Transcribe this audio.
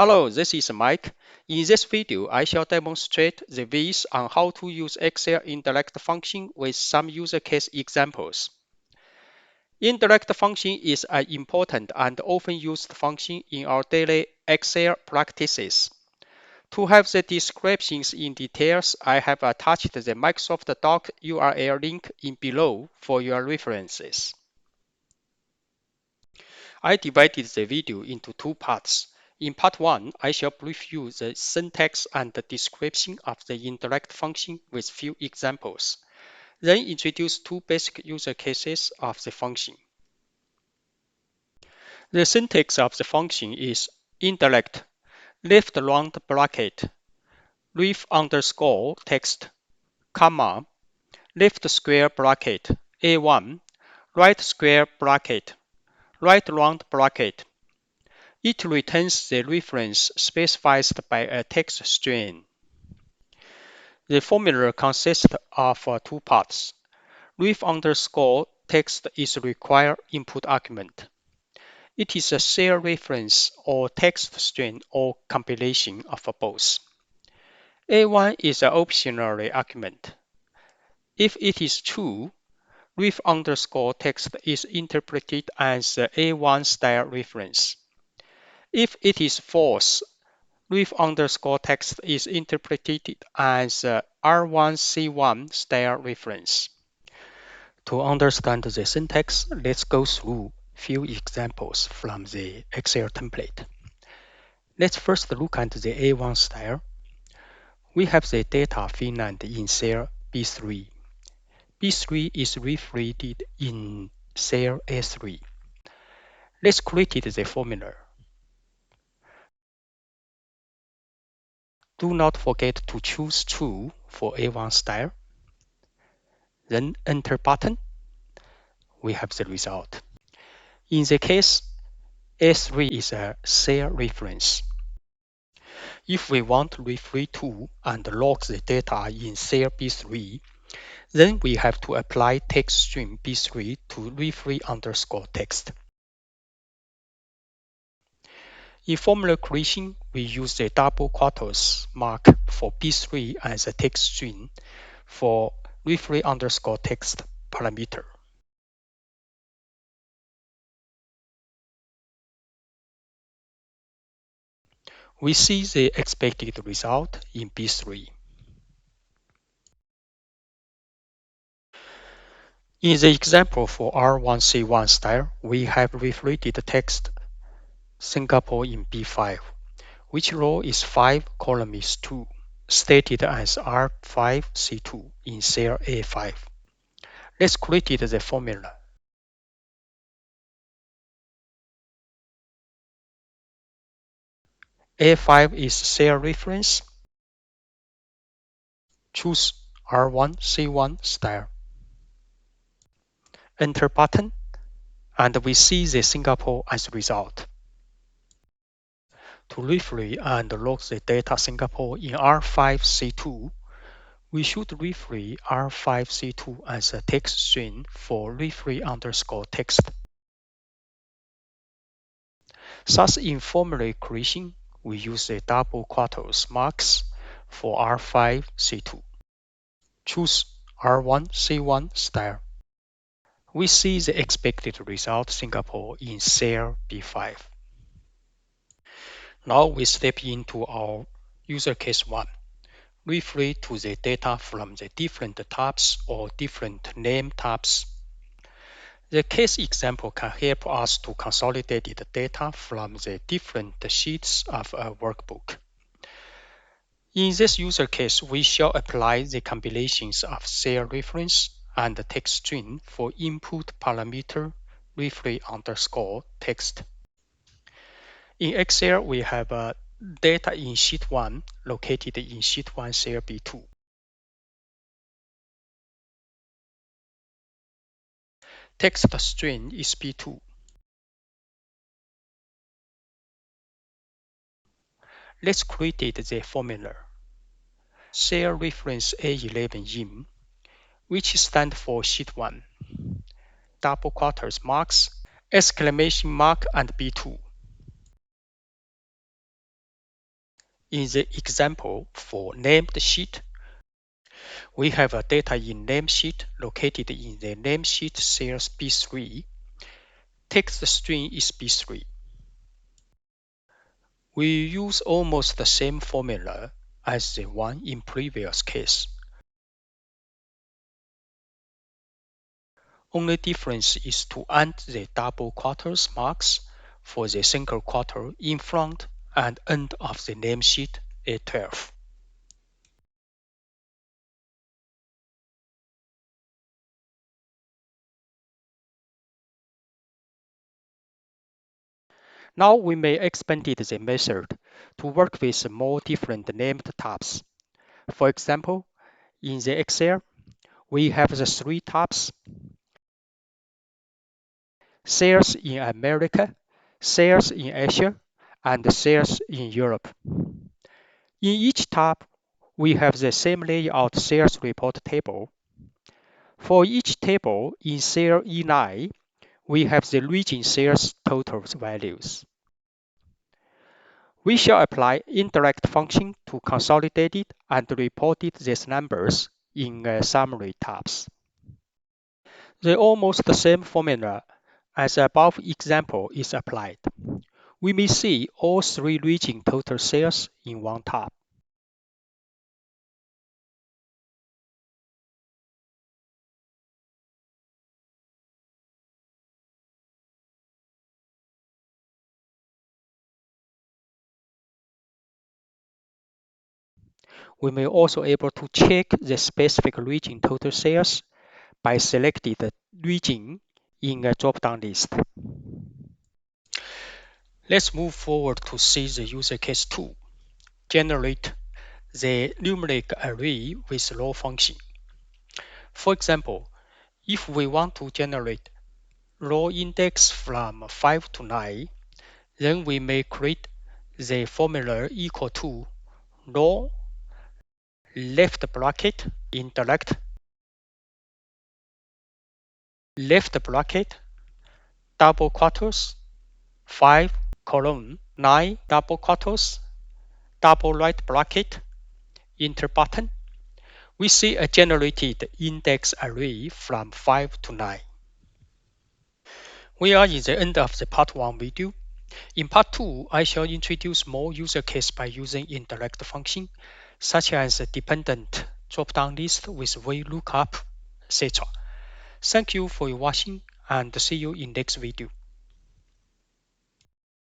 Hello, this is Mike. In this video, I shall demonstrate the ways on how to use Excel indirect function with some use case examples. Indirect function is an important and often used function in our daily Excel practices. To have the descriptions in details, I have attached the Microsoft Doc URL link in below for your references. I divided the video into two parts. In part 1, I shall brief you the syntax and the description of the indirect function with few examples, then introduce two basic use cases of the function. The syntax of the function is indirect, left round bracket, ref underscore text, comma, left square bracket, A1, right square bracket, right round bracket. It returns the reference specified by a text string. The formula consists of two parts. Ref underscore text is required input argument. It is a cell reference or text string or combination of both. A1 is an optional argument. If it is true, ref underscore text is interpreted as A1 style reference. If it is false, ref underscore text is interpreted as R1C1 style reference. To understand the syntax, let's go through few examples from the Excel template. Let's first look at the A1 style. We have the data finite in cell B3. B3 is reflected in cell A3. Let's create the formula. Do not forget to choose true for A1 style. Then enter button. We have the result. In the case, A3 is a cell reference. If we want to reference to and log the data in cell B3, then we have to apply text string B3 to reference underscore text. In formula creation, we use the double quotes mark for B3 as a text string for reference underscore text parameter. We see the expected result in B3. In the example for R1C1 style, we have reflected text Singapore in B5, which row is 5, column is 2, stated as R5C2 in cell A5. Let's create the formula. A5 is cell reference. Choose R1C1 style. Enter button, and we see the Singapore as result. To reference and log the data Singapore in R5C2, we should reference R5C2 as a text string for reference underscore text. Thus, in formula creation, we use the double quotes marks for R5C2. Choose R1C1 style. We see the expected result Singapore in cell B5. Now we step into our user case 1. Refer to the data from the different tabs or different name tabs. The case example can help us to consolidate the data from the different sheets of a workbook. In this user case, we shall apply the combinations of cell reference and text string for input parameter reference underscore text. In Excel, we have data in sheet 1 located in sheet 1 cell B2. Text string is B2. Let's create the formula. Cell reference A11 in, which stands for sheet 1. Double quotes marks, exclamation mark, and B2. In the example for named sheet, we have a data in name sheet located in the name sheet cells B3. Text string is B3. We use almost the same formula as the one in previous case. Only difference is to add the double quotes marks for the single quote in front and end of the name sheet A12. Now we may expand the method to work with more different named tabs. For example, in the Excel, we have the three tabs: sales in America, sales in Asia, and sales in Europe. In each tab, we have the same layout sales report table. For each table in cell E9, we have the region sales totals values. We shall apply indirect function to consolidate it and report these numbers in summary tabs. The almost same formula as above example is applied. We may see all three region total sales in one tab. We may also able to check the specific region total sales by selecting the region in a drop-down list. Let's move forward to see the user case 2. Generate the numeric array with row function. For example, if we want to generate row index from 5 to 9, then we may create the formula equal to row left bracket indirect left bracket double quotes 5 colon 9 double quotes double right bracket enter button. We see a generated index array from 5 to 9. We are in the end of the part 1 video. In part 2, I shall introduce more user case by using indirect function, such as a dependent drop-down list with VLOOKUP, etc. Thank you for your watching and see you in next video.